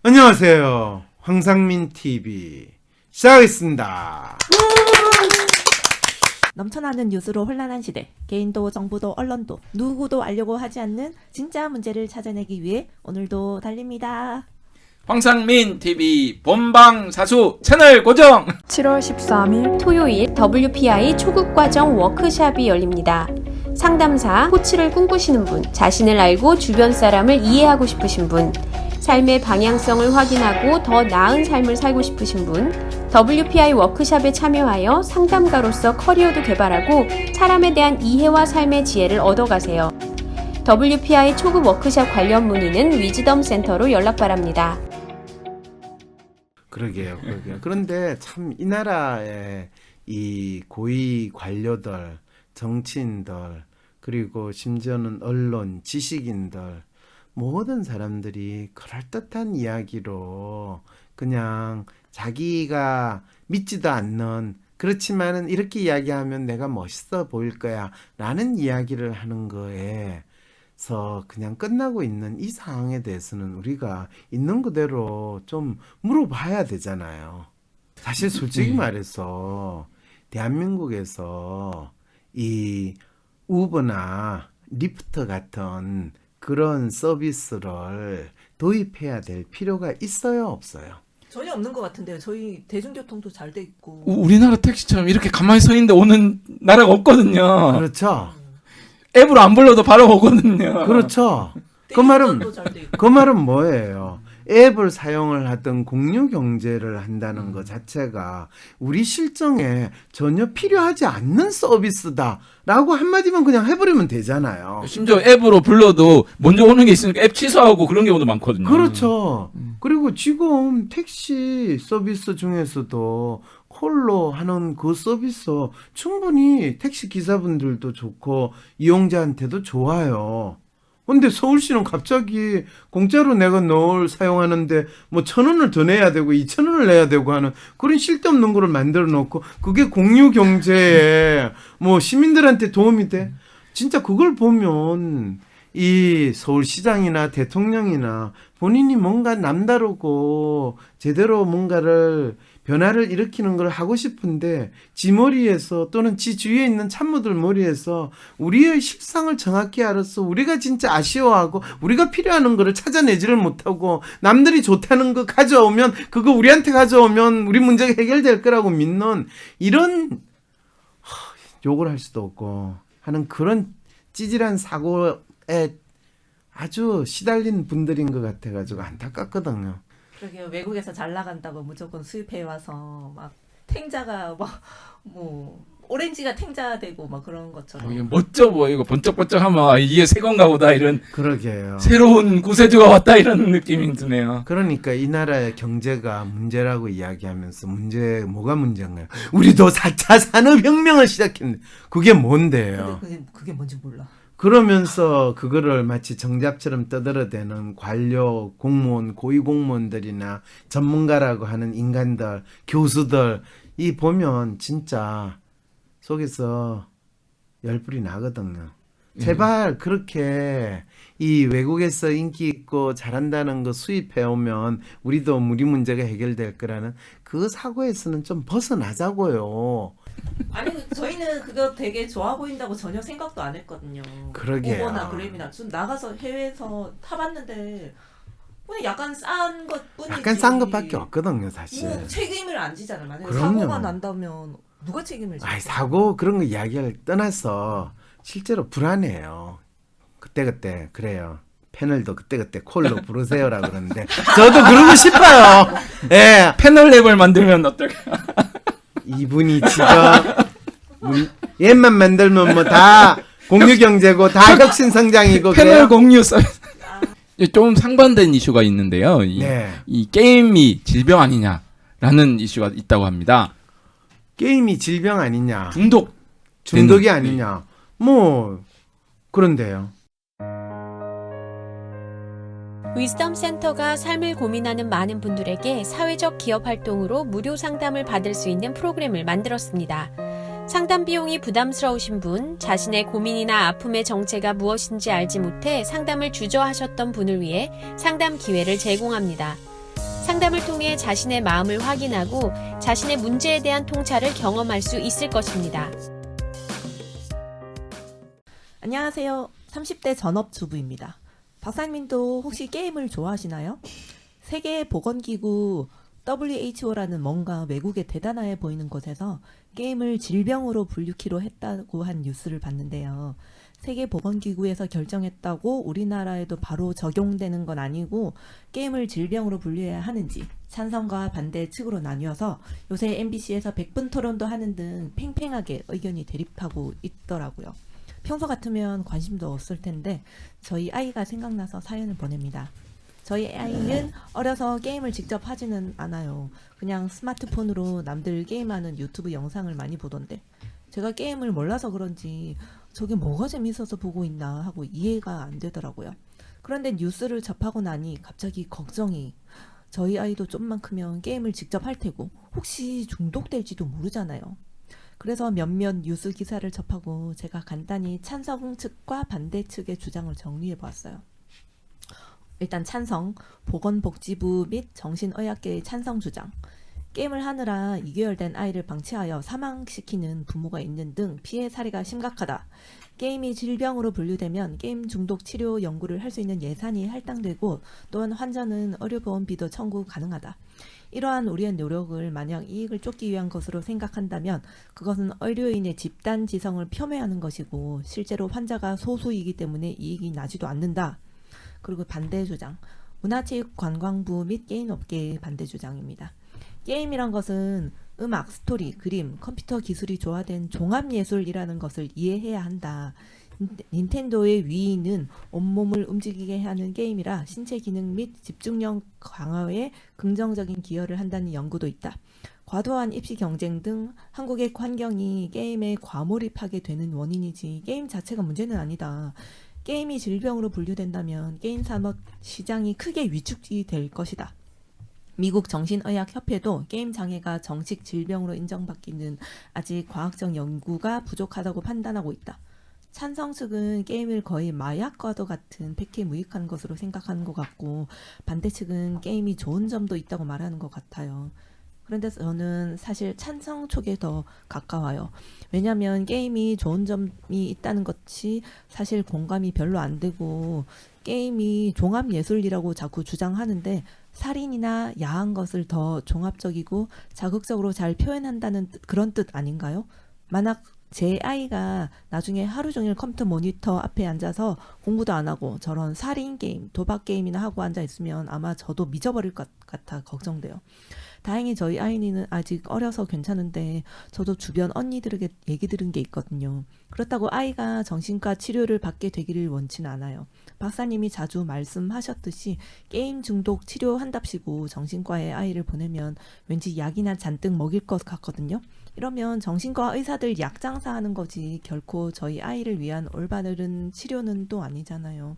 안녕하세요. 황상민 TV 시작하겠습니다. 넘쳐나는 뉴스로 혼란한 시대, 개인도 정부도 언론도 누구도 알려고 하지 않는 진짜 문제를 찾아내기 위해 오늘도 달립니다. 황상민 TV 본방사수 채널 고정. 7월 13일 토요일 WPI 초급과정 워크샵이 열립니다. 상담사, 코치를 꿈꾸시는 분, 자신을 알고 주변 사람을 이해하고 싶으신 분, 삶의 방향성을 확인하고 더 나은 삶을 살고 싶으신 분, WPI 워크샵에 참여하여 상담가로서 커리어도 개발하고 사람에 대한 이해와 삶의 지혜를 얻어가세요. WPI 초급 워크샵 관련 문의는 위즈덤 센터로 연락 바랍니다. 그러게요. 그런데 참 이 나라의 이 고위 관료들, 정치인들, 그리고 심지어는 언론, 지식인들, 모든 사람들이 그럴듯한 이야기로 그냥 자기가 믿지도 않는, 그렇지만은 이렇게 이야기하면 내가 멋있어 보일 거야 라는 이야기를 하는 거에서 그냥 끝나고 있는 이 상황에 대해서는 우리가 있는 그대로 좀 물어봐야 되잖아요. 사실 솔직히 말해서 대한민국에서 이 우버나 리프트 같은 그런 서비스를 도입해야 될 필요가 있어요, 없어요? 전혀 없는 것 같은데요. 저희 대중교통도 잘 돼 있고. 우리나라 택시처럼 이렇게 가만히 서 있는데 오는 나라가 없거든요. 그렇죠. 앱으로 안 불러도 바로 오거든요. 그렇죠. 그 말은 뭐예요? 앱을 사용을 하든 공유 경제를 한다는 것 자체가 우리 실정에 전혀 필요하지 않는 서비스다라고 한마디만 그냥 해버리면 되잖아요. 심지어 앱으로 불러도 먼저 오는 게 있으니까 앱 취소하고 그런 경우도 많거든요. 그렇죠. 그리고 지금 택시 서비스 중에서도 콜로 하는 그 서비스 충분히 택시 기사분들도 좋고 이용자한테도 좋아요. 근데 서울시는 갑자기 공짜로 내가 널 사용하는데 뭐 1,000원을 더 내야 되고 2,000원을 내야 되고 하는 그런 쓸데없는 거를 만들어 놓고 그게 공유 경제에 뭐 시민들한테 도움이 돼? 진짜 그걸 보면 이 서울시장이나 대통령이나 본인이 뭔가 남다르고 제대로 뭔가를 변화를 일으키는 걸 하고 싶은데 지 머리에서 또는 지 주위에 있는 참모들 머리에서 우리의 실상을 정확히 알아서 우리가 진짜 아쉬워하고 우리가 필요한 거를 찾아내지를 못하고 남들이 좋다는 거 가져오면 그거 우리한테 가져오면 우리 문제가 해결될 거라고 믿는 이런 욕을 할 수도 없고 하는 그런 찌질한 사고에 아주 시달린 분들인 것 같아가지고 안타깝거든요. 그러게 외국에서 잘 나간다고 무조건 수입해 와서 막 탱자가 막 뭐 오렌지가 탱자 되고 막 그런 것처럼. 이게 멋져 보이고 번쩍번쩍하면 이게 새 건가 보다 이런 그러게요. 새로운 구세주가 왔다 이런 느낌이 드네요. 그러니까 이 나라의 경제가 문제라고 이야기하면서 뭐가 문제인가요? 우리도 4차 산업혁명을 시작했는데 그게 뭔데요? 근데 그게 뭔지 몰라. 그러면서 그거를 마치 정잡처럼 떠들어대는 관료, 공무원, 고위공무원들이나 전문가라고 하는 인간들, 교수들 이 보면 진짜 속에서 열불이 나거든요. 제발 그렇게 이 외국에서 인기 있고 잘한다는 거 수입해 오면 우리도 우리 문제가 해결될 거라는 그 사고에서는 좀 벗어나자고요. 아니 저희는 그거 되게 좋아 보인다고 전혀 생각도 안 했거든요. 그러게요. 우버나 그랩이나 좀 나가서 해외에서 타봤는데 그냥 약간 싼 것뿐이지. 약간 싼 것밖에 없거든요, 사실. 뭐 책임을 안 지잖아요. 만약에 그럼요. 사고가 난다면 누가 책임을 져? 아이, 사고 그런 거 이야기를 떠나서 실제로 불안해요. 그때 그래요. 패널도 그때 콜로 부르세요라 그러는데 저도 그러고 싶어요. 예. 패널 랩을 만들면 어떨까? 이분이 지금 얘만 만들면 뭐 다 공유 경제고 다 혁신 성장이고 패널 그래요? 공유 서비스. 좀 상반된 이슈가 있는데요. 네. 이 게임이 질병 아니냐라는 이슈가 있다고 합니다. 게임이 질병 아니냐? 중독이 아니냐? 뭐 그런데요. 위즈덤 센터가 삶을 고민하는 많은 분들에게 사회적 기업 활동으로 무료 상담을 받을 수 있는 프로그램을 만들었습니다. 상담 비용이 부담스러우신 분, 자신의 고민이나 아픔의 정체가 무엇인지 알지 못해 상담을 주저하셨던 분을 위해 상담 기회를 제공합니다. 상담을 통해 자신의 마음을 확인하고 자신의 문제에 대한 통찰을 경험할 수 있을 것입니다. 안녕하세요. 30대 전업주부입니다. 박사님도 혹시 게임을 좋아하시나요? 세계보건기구 WHO라는 뭔가 외국에 대단해 보이는 곳에서 게임을 질병으로 분류키로 했다고 한 뉴스를 봤는데요. 세계보건기구에서 결정했다고 우리나라에도 바로 적용되는 건 아니고 게임을 질병으로 분류해야 하는지 찬성과 반대 측으로 나뉘어서 요새 MBC에서 100분 토론도 하는 등 팽팽하게 의견이 대립하고 있더라고요. 평소 같으면 관심도 없을 텐데 저희 아이가 생각나서 사연을 보냅니다. 저희 아이는 어려서 게임을 직접 하지는 않아요. 그냥 스마트폰으로 남들 게임하는 유튜브 영상을 많이 보던데 제가 게임을 몰라서 그런지 저게 뭐가 재밌어서 보고 있나 하고 이해가 안 되더라고요. 그런데 뉴스를 접하고 나니 갑자기 걱정이. 저희 아이도 좀만 크면 게임을 직접 할 테고 혹시 중독될지도 모르잖아요. 그래서 몇몇 뉴스 기사를 접하고 제가 간단히 찬성 측과 반대 측의 주장을 정리해 보았어요. 일단 찬성, 보건복지부 및 정신의학계의 찬성 주장. 게임을 하느라 2개월 된 아이를 방치하여 사망시키는 부모가 있는 등 피해 사례가 심각하다. 게임이 질병으로 분류되면 게임 중독 치료 연구를 할 수 있는 예산이 할당되고 또한 환자는 의료보험비도 청구 가능하다. 이러한 우리의 노력을 만약 이익을 쫓기 위한 것으로 생각한다면 그것은 의료인의 집단 지성을 폄훼하는 것이고 실제로 환자가 소수이기 때문에 이익이 나지도 않는다. 그리고 반대 주장, 문화체육관광부 및 게임업계의 반대 주장입니다. 게임이란 것은 음악, 스토리, 그림, 컴퓨터 기술이 조화된 종합예술이라는 것을 이해해야 한다. 닌텐도의 위는 온몸을 움직이게 하는 게임이라 신체 기능 및 집중력 강화에 긍정적인 기여를 한다는 연구도 있다. 과도한 입시 경쟁 등 한국의 환경이 게임에 과몰입하게 되는 원인이지 게임 자체가 문제는 아니다. 게임이 질병으로 분류된다면 게임 산업 시장이 크게 위축이 될 것이다. 미국 정신의학협회도 게임 장애가 정식 질병으로 인정받기는 아직 과학적 연구가 부족하다고 판단하고 있다. 찬성 측은 게임을 거의 마약과도 같은 팩트에 무익한 것으로 생각하는 것 같고 반대 측은 게임이 좋은 점도 있다고 말하는 것 같아요. 그런데 저는 사실 찬성 쪽에 더 가까워요. 왜냐하면 게임이 좋은 점이 있다는 것이 사실 공감이 별로 안 되고 게임이 종합예술이라고 자꾸 주장하는데 살인이나 야한 것을 더 종합적이고 자극적으로 잘 표현한다는 그런 뜻 아닌가요? 만약 제 아이가 나중에 하루 종일 컴퓨터 모니터 앞에 앉아서 공부도 안 하고 저런 살인 게임, 도박 게임이나 하고 앉아 있으면 아마 저도 미쳐버릴 것 같아 걱정돼요. 다행히 저희 아이는 아직 어려서 괜찮은데 저도 주변 언니들에게 얘기 들은 게 있거든요. 그렇다고 아이가 정신과 치료를 받게 되기를 원치는 않아요. 박사님이 자주 말씀하셨듯이 게임 중독 치료한답시고 정신과에 아이를 보내면 왠지 약이나 잔뜩 먹일 것 같거든요. 이러면 정신과 의사들 약 장사하는 거지 결코 저희 아이를 위한 올바른 치료는 또 아니잖아요.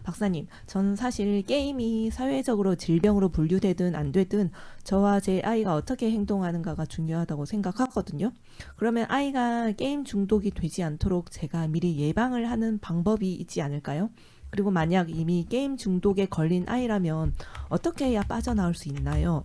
박사님, 저는 사실 게임이 사회적으로 질병으로 분류되든 안 되든 저와 제 아이가 어떻게 행동하는가가 중요하다고 생각하거든요. 그러면 아이가 게임 중독이 되지 않도록 제가 미리 예방을 하는 방법이 있지 않을까요? 그리고 만약 이미 게임 중독에 걸린 아이라면 어떻게 해야 빠져나올 수 있나요?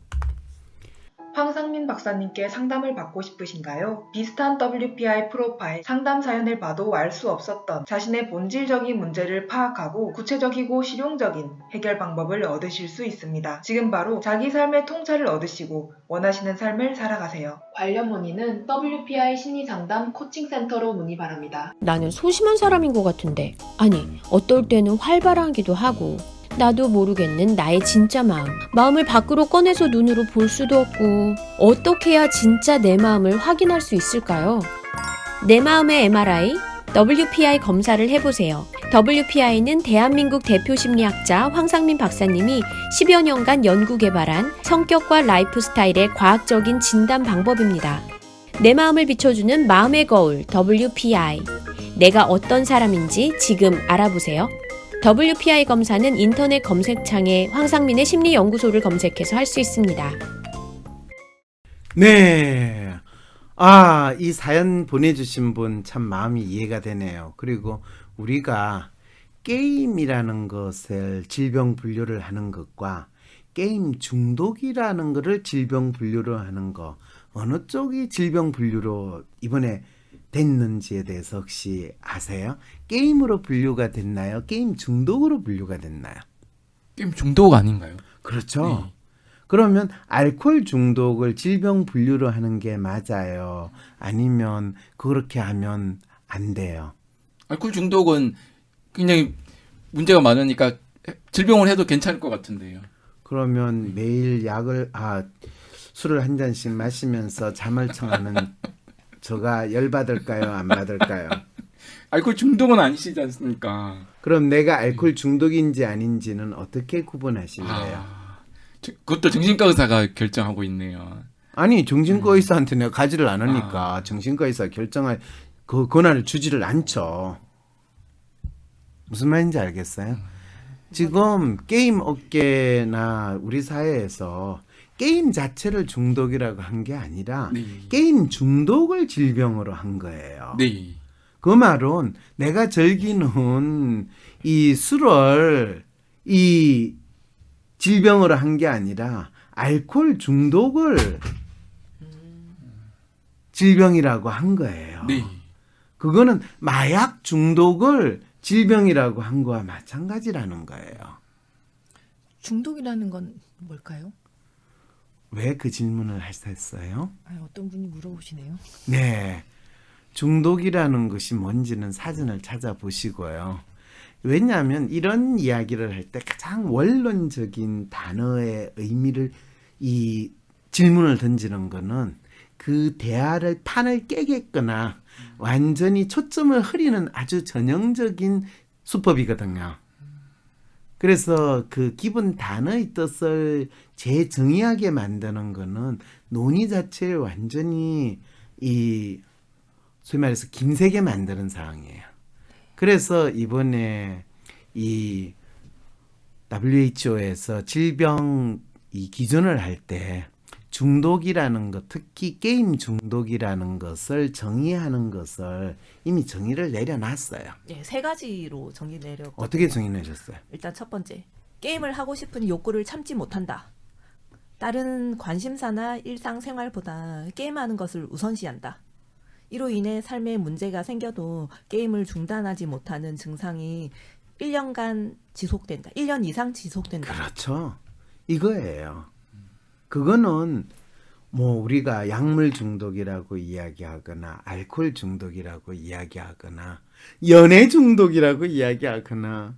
황상민 박사님께 상담을 받고 싶으신가요? 비슷한 WPI 프로파일 상담 사연을 봐도 알 수 없었던 자신의 본질적인 문제를 파악하고 구체적이고 실용적인 해결 방법을 얻으실 수 있습니다. 지금 바로 자기 삶의 통찰을 얻으시고 원하시는 삶을 살아가세요. 관련 문의는 WPI 심리상담 코칭센터로 문의 바랍니다. 나는 소심한 사람인 것 같은데. 아니, 어떨 때는 활발하기도 하고 나도 모르겠는 나의 진짜 마음을 밖으로 꺼내서 눈으로 볼 수도 없고 어떻게 해야 진짜 내 마음을 확인할 수 있을까요? 내 마음의 MRI, WPI 검사를 해보세요. WPI는 대한민국 대표 심리학자 황상민 박사님이 10여 년간 연구 개발한 성격과 라이프 스타일의 과학적인 진단 방법입니다. 내 마음을 비춰주는 마음의 거울 WPI. 내가 어떤 사람인지 지금 알아보세요. WPI 검사는 인터넷 검색창에 황상민의 심리연구소를 검색해서 할 수 있습니다. 네. 이 사연 보내주신 분 참 마음이 이해가 되네요. 그리고 우리가 게임이라는 것을 질병 분류를 하는 것과 게임 중독이라는 거를 질병 분류로 하는 거 어느 쪽이 질병 분류로 이번에 됐는지에 대해서 혹시 아세요? 게임으로 분류가 됐나요? 게임 중독으로 분류가 됐나요? 게임 중독 아닌가요? 그렇죠. 네. 그러면 알코올 중독을 질병 분류로 하는 게 맞아요? 아니면 그렇게 하면 안 돼요? 알코올 중독은 굉장히 문제가 많으니까 질병을 해도 괜찮을 것 같은데요. 그러면 매일 술을 한 잔씩 마시면서 잠을 청하는 저가 열 받을까요? 안 받을까요? 알코올 중독은 아니시지 않습니까? 그럼 내가 알코올 중독인지 아닌지는 어떻게 구분하실래요? 그것도 정신과 의사가 결정하고 있네요. 아니 정신과 의사한테 내가 가지를 않으니까 정신과 의사 결정할 그 권한을 주지를 않죠. 무슨 말인지 알겠어요? 지금 게임 업계나 우리 사회에서 게임 자체를 중독이라고 한 게 아니라 네. 게임 중독을 질병으로 한 거예요. 네. 그 말은 내가 즐기는 이 술을 이 질병으로 한 게 아니라 알코올 중독을 질병이라고 한 거예요. 네. 그거는 마약 중독을 질병이라고 한 거와 마찬가지라는 거예요. 중독이라는 건 뭘까요? 왜 그 질문을 하셨어요? 어떤 분이 물어보시네요. 네. 중독이라는 것이 뭔지는 사전을 찾아보시고요. 왜냐하면 이런 이야기를 할 때 가장 원론적인 단어의 의미를 이 질문을 던지는 거는 그 대화를 판을 깨겠거나 완전히 초점을 흐리는 아주 전형적인 수법이거든요. 그래서 그 기본 단어의 뜻을 재정의하게 만드는 거는 논의 자체를 완전히 이 소위 말해서 김세게 만드는 상황이에요. 그래서 이번에 이 WHO에서 질병 이 기준을 할 때 중독이라는 것, 특히 게임 중독이라는 것을 정의하는 것을 이미 정의를 내려놨어요. 예, 3가지로 정의 내렸고 어떻게 정의 내셨어요? 일단 첫 번째, 게임을 하고 싶은 욕구를 참지 못한다. 다른 관심사나 일상생활보다 게임하는 것을 우선시한다. 이로 인해 삶에 문제가 생겨도 게임을 중단하지 못하는 증상이 1년간 지속된다. 1년 이상 지속된다. 그렇죠. 이거예요. 그거는 뭐 우리가 약물 중독이라고 이야기하거나 알코올 중독이라고 이야기하거나 연애 중독이라고 이야기하거나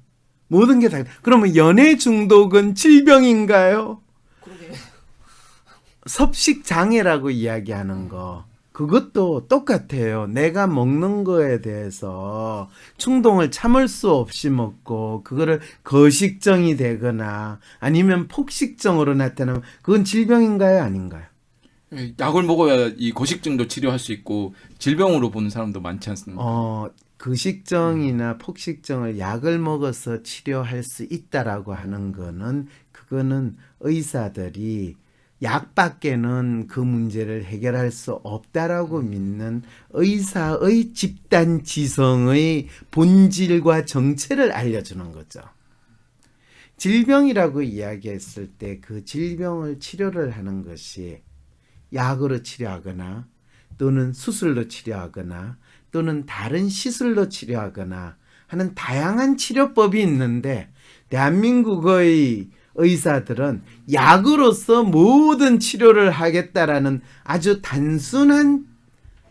모든 게 다. 그러면 연애 중독은 질병인가요? 그러게. 섭식 장애라고 이야기하는 거 그것도 똑같아요. 내가 먹는 거에 대해서 충동을 참을 수 없이 먹고 그거를 거식증이 되거나 아니면 폭식증으로 나타나면 그건 질병인가요? 아닌가요? 약을 먹어야 이 거식증도 치료할 수 있고 질병으로 보는 사람도 많지 않습니까? 거식증이나 폭식증을 약을 먹어서 치료할 수 있다라고 하는 거는 그거는 의사들이 약밖에는 그 문제를 해결할 수 없다라고 믿는 의사의 집단 지성의 본질과 정체를 알려주는 거죠. 질병이라고 이야기했을 때 그 질병을 치료를 하는 것이 약으로 치료하거나 또는 수술로 치료하거나 또는 다른 시술로 치료하거나 하는 다양한 치료법이 있는데 대한민국의 의사들은 약으로서 모든 치료를 하겠다라는 아주 단순한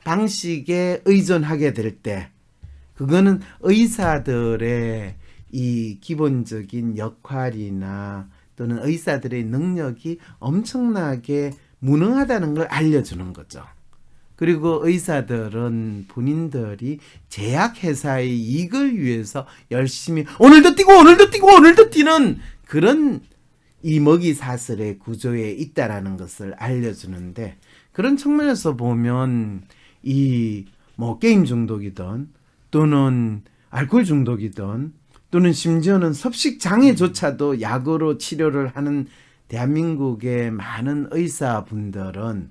방식에 의존하게 될 때 그거는 의사들의 이 기본적인 역할이나 또는 의사들의 능력이 엄청나게 무능하다는 걸 알려주는 거죠. 그리고 의사들은 본인들이 제약회사의 이익을 위해서 열심히 오늘도 뛰고 오늘도 뛰고 오늘도 뛰는 그런 이 먹이사슬의 구조에 있다라는 것을 알려주는데 그런 측면에서 보면 이 뭐 게임 중독이든 또는 알코올 중독이든 또는 심지어는 섭식 장애조차도 약으로 치료를 하는 대한민국의 많은 의사분들은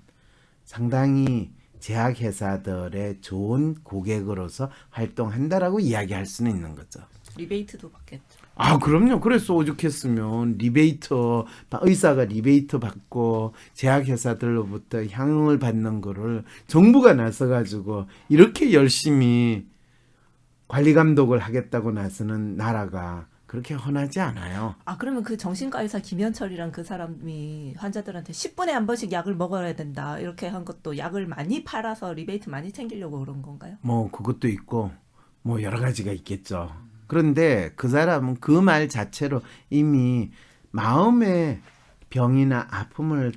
상당히 제약회사들의 좋은 고객으로서 활동한다라고 이야기할 수는 있는 거죠. 리베이트도 받겠죠. 아, 그럼요. 그래서 오죽했으면 의사가 리베이트 받고 제약회사들로부터 향응을 받는 거를 정부가 나서가지고 이렇게 열심히 관리 감독을 하겠다고 나서는 나라가 그렇게 흔하지 않아요. 아, 그러면 그 정신과 의사 김현철이란 그 사람이 환자들한테 10분에 한 번씩 약을 먹어야 된다. 이렇게 한 것도 약을 많이 팔아서 리베이트 많이 챙기려고 그런 건가요? 뭐 그것도 있고 뭐 여러 가지가 있겠죠. 그런데 그 사람은 그 말 자체로 이미 마음의 병이나 아픔을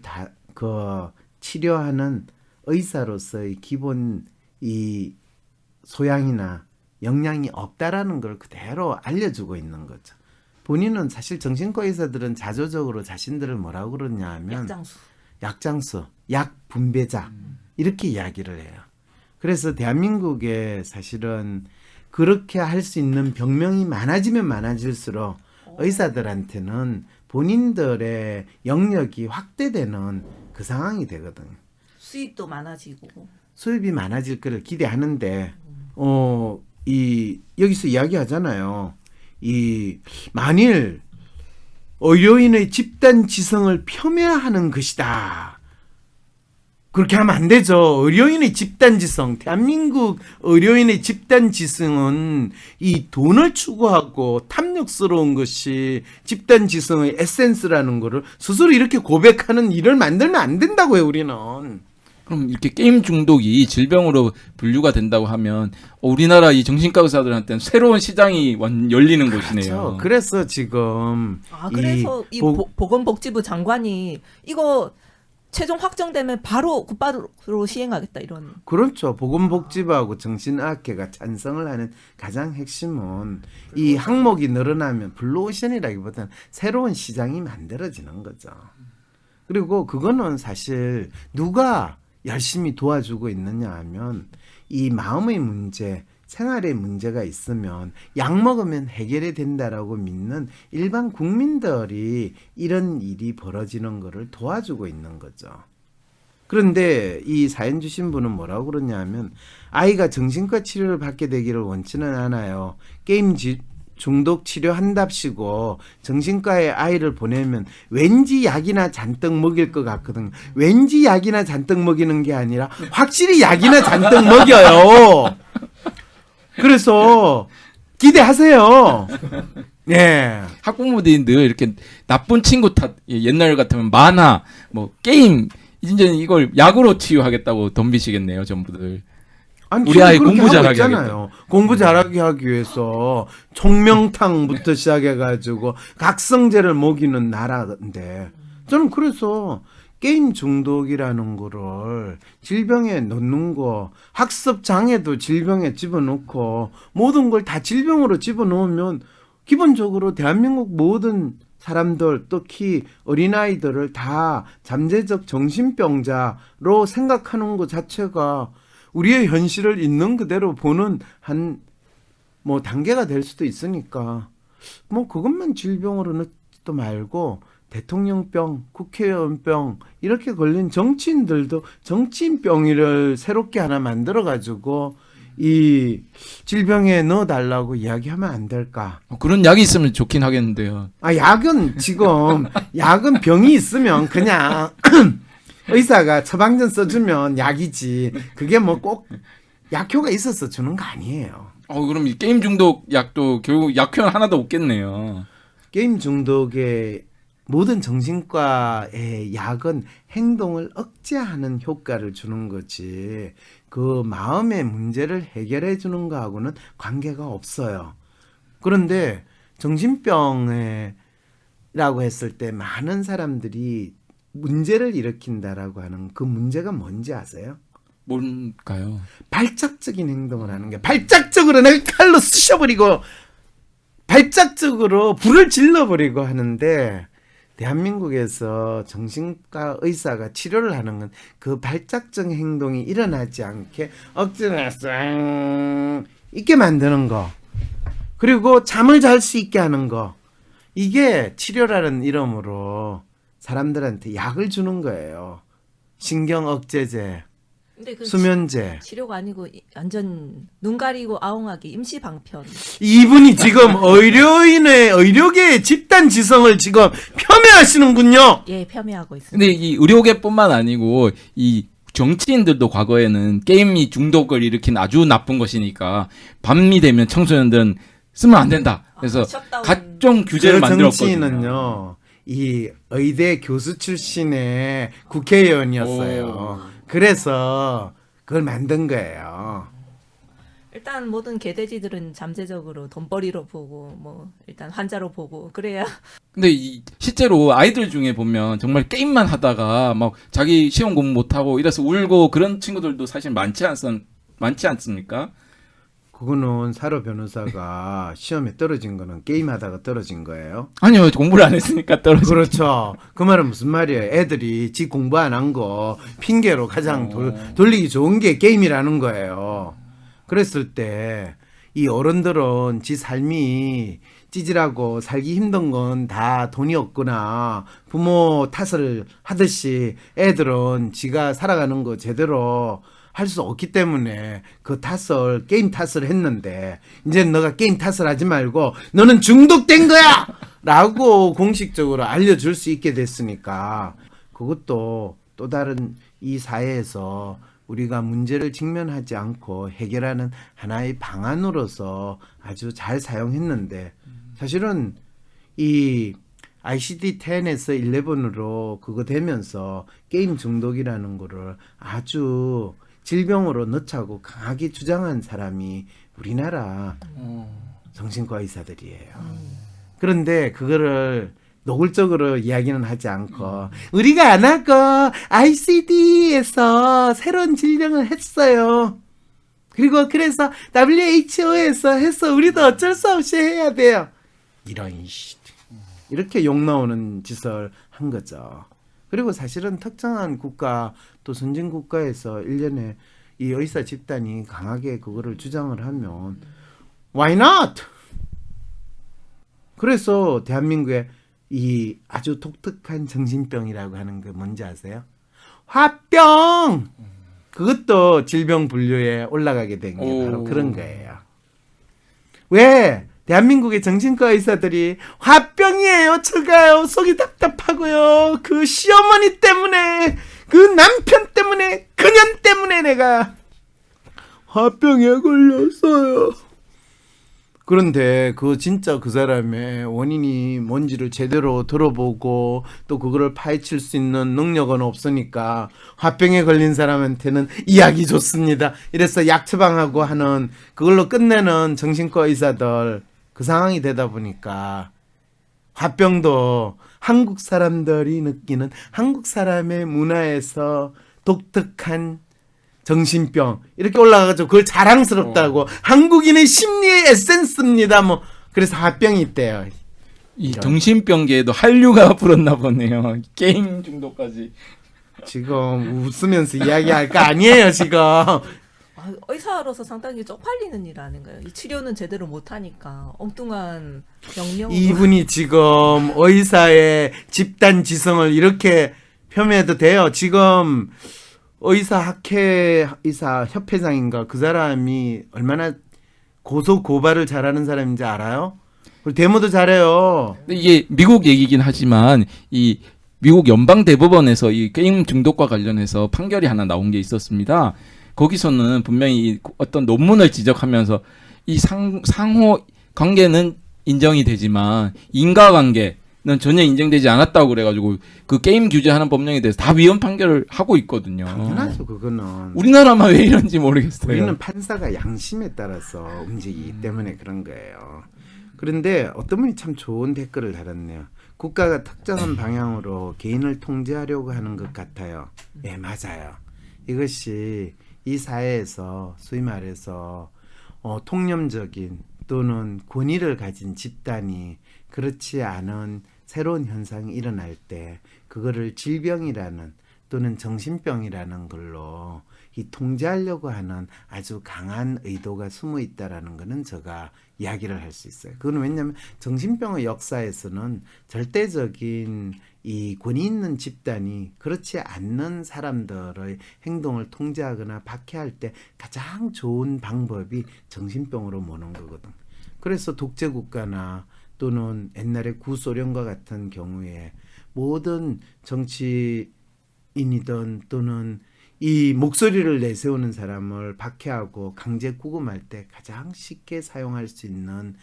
치료하는 의사로서의 기본 이 소양이나 역량이 없다라는 걸 그대로 알려주고 있는 거죠. 본인은 사실 정신과 의사들은 자조적으로 자신들을 뭐라고 그러냐 하면 약장수, 약 분배자 이렇게 이야기를 해요. 그래서 대한민국에 사실은 그렇게 할 수 있는 병명이 많아지면 많아질수록 의사들한테는 본인들의 영역이 확대되는 그 상황이 되거든요. 수입도 많아지고. 수입이 많아질 거를 기대하는데 여기서 이야기하잖아요. 만일 의료인의 집단 지성을 폄훼하는 것이다. 그렇게 하면 안 되죠. 의료인의 집단지성, 대한민국 의료인의 집단지성은 이 돈을 추구하고 탐욕스러운 것이 집단지성의 에센스라는 거를 스스로 이렇게 고백하는 일을 만들면 안 된다고요, 우리는. 그럼 이렇게 게임 중독이 질병으로 분류가 된다고 하면 우리나라 이 정신과 의사들한테는 새로운 시장이 열리는 곳이네요. 그렇죠. 그래서 지금 그래서 보건복지부 장관이 이거 최종 확정되면 바로 곧바로 시행하겠다 이런. 그렇죠. 보건복지부하고 정신의학회가 찬성을 하는 가장 핵심은 이 항목이 늘어나면 블루오션이라기보다는 새로운 시장이 만들어지는 거죠. 그리고 그거는 사실 누가 열심히 도와주고 있느냐 하면 이 마음의 문제, 생활의 문제가 있으면 약 먹으면 해결이 된다라고 믿는 일반 국민들이 이런 일이 벌어지는 거를 도와주고 있는 거죠. 그런데 이 사연 주신 분은 뭐라고 그러냐 하면 아이가 정신과 치료를 받게 되기를 원치는 않아요. 게임 중독 치료한답시고 정신과에 아이를 보내면 왠지 약이나 잔뜩 먹일 것 같거든요. 왠지 약이나 잔뜩 먹이는 게 아니라 확실히 약이나 잔뜩 먹여요. 그래서 기대하세요. 예. 학부모들이 늘 이렇게 나쁜 친구 탓, 옛날 같으면 만화, 뭐 게임, 이제는 이걸 약으로 치유하겠다고 덤비시겠네요, 전부들. 아니, 우리 아이 그렇게 공부 하고 잘하게 있잖아요. 공부 잘하게 하기 위해서 총명탕부터 시작해가지고 각성제를 먹이는 나라인데 저는 그래서 게임 중독이라는 거를 질병에 넣는 거, 학습 장애도 질병에 집어넣고 모든 걸 다 질병으로 집어넣으면 기본적으로 대한민국 모든 사람들, 특히 어린아이들을 다 잠재적 정신병자로 생각하는 것 자체가 우리의 현실을 있는 그대로 보는 단계가 될 수도 있으니까 그것만 질병으로 넣지도 말고 대통령병, 국회의원병 이렇게 걸린 정치인들도 정치인병을 새롭게 하나 만들어가지고 이 질병에 넣어달라고 이야기하면 안 될까? 그런 약이 있으면 좋긴 하겠는데요. 약은 약은 병이 있으면 그냥 의사가 처방전 써주면 약이지. 그게 꼭 약효가 있어서 주는 거 아니에요. 그럼 이 게임 중독 약도 결국 약효는 하나도 없겠네요. 게임 중독의 모든 정신과의 약은 행동을 억제하는 효과를 주는 거지 그 마음의 문제를 해결해 주는 거하고는 관계가 없어요. 그런데 정신병이라고 했을 때 많은 사람들이 문제를 일으킨다라고 하는 그 문제가 뭔지 아세요? 뭘까요? 발작적인 행동을 하는 게 발작적으로 내가 칼로 쑤셔버리고 발작적으로 불을 질러버리고 하는데 대한민국에서 정신과 의사가 치료를 하는 건 그 발작적 행동이 일어나지 않게 억지로 쌩 있게 만드는 거 그리고 잠을 잘 수 있게 하는 거 이게 치료라는 이름으로 사람들한테 약을 주는 거예요. 신경 억제제 근데 그 수면제. 치료가 아니고 완전 눈 가리고 아웅하기 임시 방편. 이분이 지금 의료계의 집단 지성을 지금 폄훼하시는군요. 예, 폄훼하고 있습니다. 근데 이 의료계뿐만 아니고 이 정치인들도 과거에는 게임이 중독을 일으킨 아주 나쁜 것이니까 밤이 되면 청소년들은 쓰면 안 된다. 그래서 셧다운. 각종 규제를 그 만들었거든요. 정치인은요, 이 의대 교수 출신의 국회의원이었어요. 그래서 그걸 만든 거예요. 일단 모든 개돼지들은 잠재적으로 돈벌이로 보고 뭐 일단 환자로 보고 그래야 근데 이 실제로 아이들 중에 보면 정말 게임만 하다가 막 자기 시험 공부 못하고 이래서 울고 그런 친구들도 사실 많지 않습니까? 그거는 사로 변호사가 시험에 떨어진 거는 게임하다가 떨어진 거예요. 아니요, 공부를 안 했으니까 떨어지. 그렇죠. 그 말은 무슨 말이에요? 애들이 지 공부 안 한 거 핑계로 가장 돌리기 좋은 게 게임이라는 거예요. 그랬을 때 이 어른들은 지 삶이 찌질하고 살기 힘든 건 다 돈이 없구나. 부모 탓을 하듯이 애들은 지가 살아가는 거 제대로 할 수 없기 때문에 그 탓을 게임 탓을 했는데 이제는 너가 게임 탓을 하지 말고 너는 중독된 거야! 라고 공식적으로 알려줄 수 있게 됐으니까 그것도 또 다른 이 사회에서 우리가 문제를 직면하지 않고 해결하는 하나의 방안으로서 아주 잘 사용했는데 사실은 이 ICD-10에서 11으로 그거 되면서 게임 중독이라는 거를 아주 질병으로 넣자고 강하게 주장한 사람이 우리나라 정신과 의사들이에요. 그런데 그거를 노골적으로 이야기는 하지 않고 우리가 안 하고 ICD에서 새로운 질병을 했어요. 그리고 그래서 WHO에서 해서 우리도 어쩔 수 없이 해야 돼요. 이렇게 욕 나오는 짓을 한 거죠. 그리고 사실은 특정한 국가 또 선진 국가에서 일련의 이 의사 집단이 강하게 그거를 주장을 하면 why not? 그래서 대한민국에 이 아주 독특한 정신병이라고 하는 게 뭔지 아세요? 화병! 그것도 질병 분류에 올라가게 된 게 바로 그런 거예요. 왜? 대한민국의 정신과 의사들이 화병이에요. 저가요. 속이 답답하고요. 그 시어머니 때문에, 그 남편 때문에, 그년 때문에 내가 화병에 걸렸어요. 그런데 그 진짜 그 사람의 원인이 뭔지를 제대로 들어보고 또 그거를 파헤칠 수 있는 능력은 없으니까 화병에 걸린 사람한테는 이야기 좋습니다. 이래서 약 처방하고 하는 그걸로 끝내는 정신과 의사들 그 상황이 되다 보니까 화병도 한국 사람들이 느끼는 한국 사람의 문화에서 독특한 정신병 이렇게 올라가가지고 그걸 자랑스럽다고 한국인의 심리의 에센스입니다. 뭐 그래서 화병이 있대요. 이 정신병계에도 한류가 불었나 보네요. 게임 중독까지. 지금 웃으면서 이야기할 거 아니에요 지금. 의사로서 상당히 쪽팔리는 일 아닌가요? 이 치료는 제대로 못하니까 엉뚱한 명령. 이분이 지금 의사의 집단 지성을 이렇게 폄훼해도 돼요. 지금 의사 협회장인가 그 사람이 얼마나 고소 고발을 잘하는 사람인지 알아요? 그리고 데모도 잘해요. 근데 이게 미국 얘기긴 하지만 이 미국 연방 대법원에서 이 게임 중독과 관련해서 판결이 하나 나온 게 있었습니다. 거기서는 분명히 어떤 논문을 지적하면서 이 상호 관계는 인정이 되지만 인과관계는 전혀 인정되지 않았다고 그래가지고 그 게임 규제하는 법령에 대해서 다 위헌 판결을 하고 있거든요. 당연하죠 그거는. 우리나라만 왜 이런지 모르겠어요. 우리는 판사가 양심에 따라서 움직이기 때문에 그런 거예요. 그런데 어떤 분이 참 좋은 댓글을 달았네요. 국가가 특정한 방향으로 개인을 통제하려고 하는 것 같아요. 예, 맞아요. 이것이 이 사회에서 소위 말해서 통념적인 또는 권위를 가진 집단이 그렇지 않은 새로운 현상이 일어날 때 그거를 질병이라는 또는 정신병이라는 걸로 이 통제하려고 하는 아주 강한 의도가 숨어 있다라는 거는 제가 이야기를 할 수 있어요. 그건 왜냐하면 정신병의 역사에서는 절대적인 이 권위 있는 집단이 그렇지 않는 사람들의 행동을 통제하거나 박해할 때 가장 좋은 방법이 정신병으로 모는 거거든. 그래서 독재국가나 또는 옛날에 구소련과 같은 경우에 모든 정치인이든 또는 이 목소리를 내세우는 사람을 박해하고 강제 구금할 때 가장 쉽게 사용할 수 있는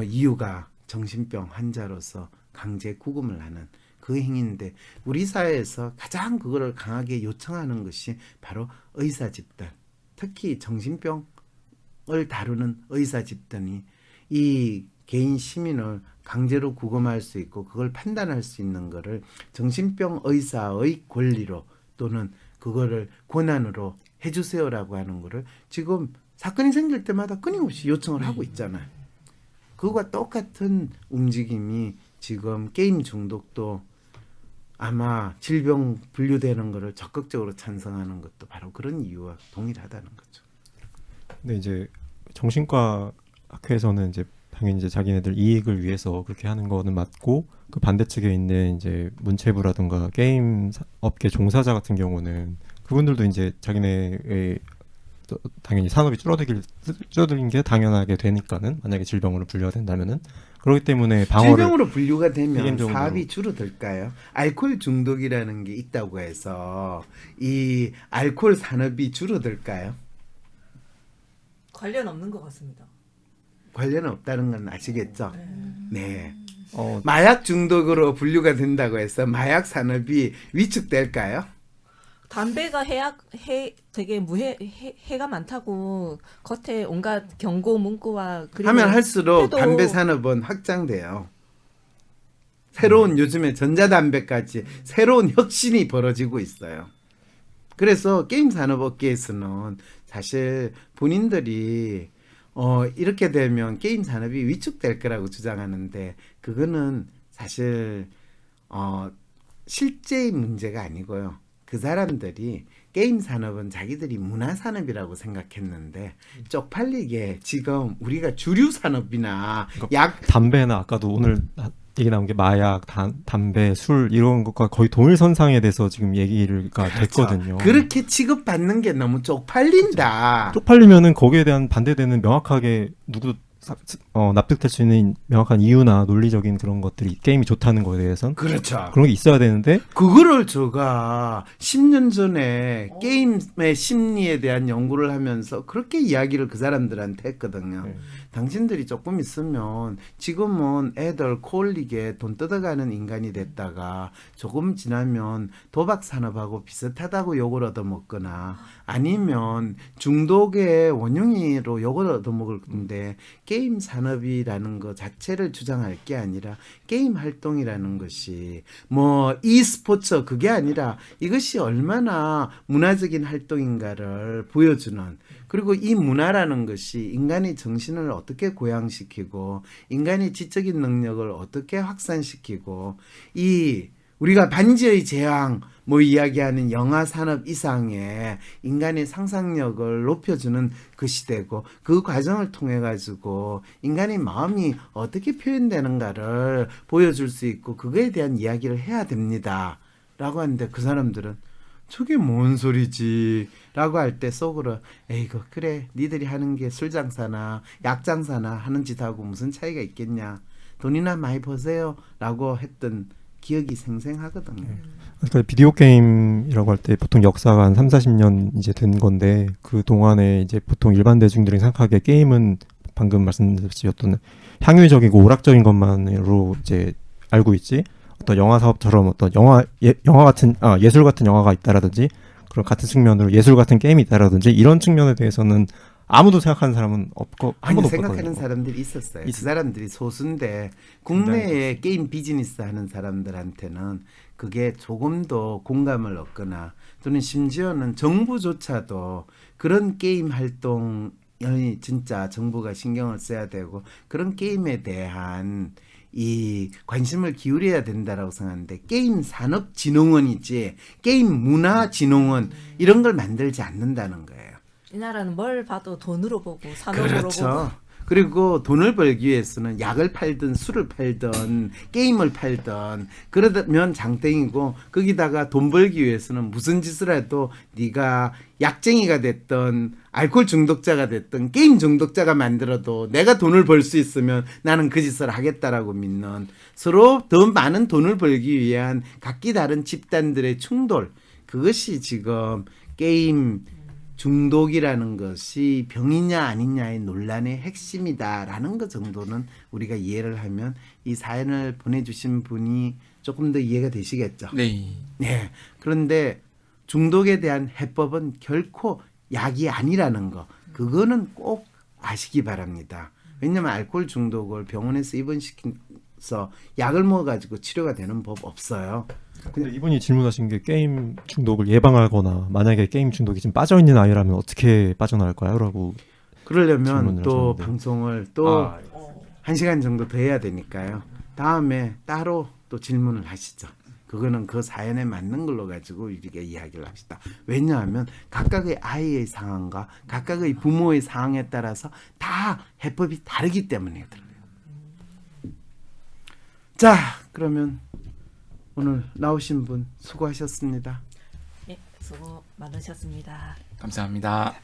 이유가 정신병 환자로서 강제 구금을 하는 그 행위인데 우리 사회에서 가장 그거를 강하게 요청하는 것이 바로 의사 집단, 특히 정신병을 다루는 의사 집단이 이 개인 시민을 강제로 구금할 수 있고 그걸 판단할 수 있는 거를 정신병 의사의 권리로 또는 그거를 권한으로 해주세요라고 하는 거를 지금 사건이 생길 때마다 끊임없이 요청을 하고 있잖아요. 그거와 똑같은 움직임이 지금 게임 중독도 아마 질병 분류되는 거를 적극적으로 찬성하는 것도 바로 그런 이유와 동일하다는 거죠. 근데 이제 정신과 학회에서는 이제 당연히 이제 자기네들 이익을 위해서 그렇게 하는 거는 맞고 그 반대측에 있는 이제 문체부라든가 게임 업계 종사자 같은 경우는 그분들도 이제 자기네의 당연히 산업이 줄어들긴 게 당연하게 되니까는 만약에 질병으로 분류가 된다면은 그렇기 때문에 방어를 질병으로 분류가 되면 개인적으로. 사업이 줄어들까요? 알코올 중독이라는 게 있다고 해서 이 알코올 산업이 줄어들까요? 관련 없는 것 같습니다. 관련 없다는 건 아시겠죠? 네. 어, 마약 중독으로 분류가 된다고 해서 마약 산업이 위축될까요? 담배가 되게 해가 많다고 겉에 온갖 경고 문구와 그리고 하면 할수록 해도 담배 산업은 확장돼요. 새로운 요즘에 전자담배까지 새로운 혁신이 벌어지고 있어요. 그래서 게임 산업 업계에서는 사실 본인들이 이렇게 되면 게임 산업이 위축될 거라고 주장하는데 그거는 사실 실제의 문제가 아니고요. 그 사람들이 게임 산업은 자기들이 문화 산업이라고 생각했는데 쪽팔리게 지금 우리가 주류 산업이나 담배나 아까도 오늘 얘기 나온 게 마약, 담배, 술 이런 것과 거의 동일선상에 대해서 지금 얘기가 됐거든요. 그렇게 취급받는 게 너무 쪽팔린다. 쪽팔리면은 거기에 대한 반대되는 명확하게 누구도 납득될 수 있는 명확한 이유나 논리적인 그런 것들이 게임이 좋다는 거에 대해서는 그렇죠. 그런 게 있어야 되는데 그거를 제가 10년 전에 게임의 심리에 대한 연구를 하면서 그렇게 이야기를 그 사람들한테 했거든요. 네. 당신들이 조금 있으면 지금은 애들 코올리게 돈 뜯어가는 인간이 됐다가 조금 지나면 도박 산업하고 비슷하다고 욕을 얻어먹거나 아니면 중독의 원흉이로 욕을 얻어먹을 건데 게임 산업이라는 것 자체를 주장할 게 아니라 게임 활동이라는 것이 뭐 e스포츠 그게 아니라 이것이 얼마나 문화적인 활동인가를 보여주는 그리고 이 문화라는 것이 인간의 정신을 어떻게 고양시키고 인간의 지적인 능력을 어떻게 확산시키고 이 우리가 반지의 제왕 뭐 이야기하는 영화 산업 이상의 인간의 상상력을 높여주는 것이 되고 그 과정을 통해 가지고 인간의 마음이 어떻게 표현되는가를 보여줄 수 있고 그거에 대한 이야기를 해야 됩니다 라고 하는데 그 사람들은 저게 뭔 소리지 라고 할 때 속으로 에이구 그래 니들이 하는 게 술장사나 약장사나 하는 짓하고 무슨 차이가 있겠냐 돈이나 많이 버세요 라고 했던 기억이 생생하거든요. 그러니까 비디오 게임이라고 할 때 보통 역사가 한 30-40년 이제 된 건데 그 동안에 이제 보통 일반 대중들이 생각하기에 게임은 방금 말씀드렸듯이 어떤 향유적이고 오락적인 것만으로 이제 알고 있지. 어떤 영화 사업처럼 어떤 영화 같은 예술 같은 영화가 있다라든지 그런 같은 측면으로 예술 같은 게임이 있다라든지 이런 측면에 대해서는 아무도 생각하는 사람은 없고 한 아니 번도 생각하는 없거든요. 사람들이 있었어요. 그 사람들이 소수인데 국내에 게임 비즈니스 하는 사람들한테는 그게 조금 더 공감을 얻거나 또는 심지어는 정부조차도 그런 게임 활동이 진짜 정부가 신경을 써야 되고 그런 게임에 대한 이 관심을 기울여야 된다라고 생각하는데 게임 산업진흥원이지 게임 문화진흥원 이런 걸 만들지 않는다는 거예요. 이 나라는 뭘 봐도 돈으로 보고 산업으로 그렇죠. 보고 그리고 돈을 벌기 위해서는 약을 팔든 술을 팔든 게임을 팔든 그러면 장땡이고 거기다가 돈 벌기 위해서는 무슨 짓을 해도 네가 약쟁이가 됐든 알코올 중독자가 됐든 게임 중독자가 만들어도 내가 돈을 벌 수 있으면 나는 그 짓을 하겠다라고 믿는 서로 더 많은 돈을 벌기 위한 각기 다른 집단들의 충돌 그것이 지금 게임 중독이라는 것이 병이냐 아니냐의 논란의 핵심이다라는 것 정도는 우리가 이해를 하면 이 사연을 보내주신 분이 조금 더 이해가 되시겠죠. 네. 네. 그런데 중독에 대한 해법은 결코 약이 아니라는 거. 그거는 꼭 아시기 바랍니다. 왜냐하면 알코올 중독을 병원에서 입원시켜서 약을 먹어가지고 치료가 되는 법 없어요. 근데 이분이 질문하신 게 게임 중독을 예방하거나 만약에 게임 중독이 좀 빠져있는 아이라면 어떻게 빠져나갈까요? 라고 그러려면 질문을 또 하셨는데. 방송을 또 1시간 정도 더 해야 되니까요. 다음에 따로 또 질문을 하시죠. 그거는 그 사연에 맞는 걸로 가지고 우리가 이야기를 합시다. 왜냐하면 각각의 아이의 상황과 각각의 부모의 상황에 따라서 다 해법이 다르기 때문에 그래요. 자, 그러면 오늘 나오신 분 수고하셨습니다. 네, 수고 많으셨습니다. 감사합니다.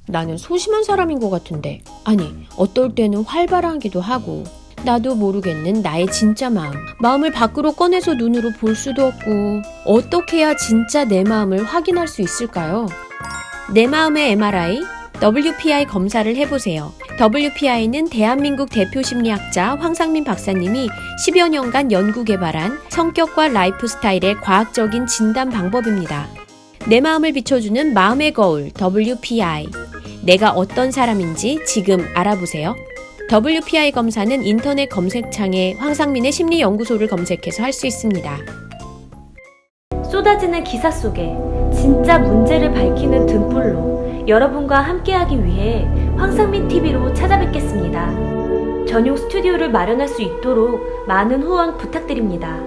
나는 소심한 사람인 것 같은데, 아니, 어떨 때는 활발하기도 하고, 나도 모르겠는 나의 진짜 마음을 밖으로 꺼내서 눈으로 볼 수도 없고, 어떻게 해야 진짜 내 마음을 확인할 수 있을까요? 내 마음의 MRI, WPI 검사를 해보세요. WPI는 대한민국 대표 심리학자 황상민 박사님이 10여 년간 연구 개발한 성격과 라이프 스타일의 과학적인 진단 방법입니다. 내 마음을 비춰주는 마음의 거울 WPI. 내가 어떤 사람인지 지금 알아보세요. WPI 검사는 인터넷 검색창에 황상민의 심리연구소를 검색해서 할 수 있습니다. 쏟아지는 기사 속에 진짜 문제를 밝히는 등불로 여러분과 함께하기 위해 황상민 TV로 찾아뵙겠습니다. 전용 스튜디오를 마련할 수 있도록 많은 후원 부탁드립니다.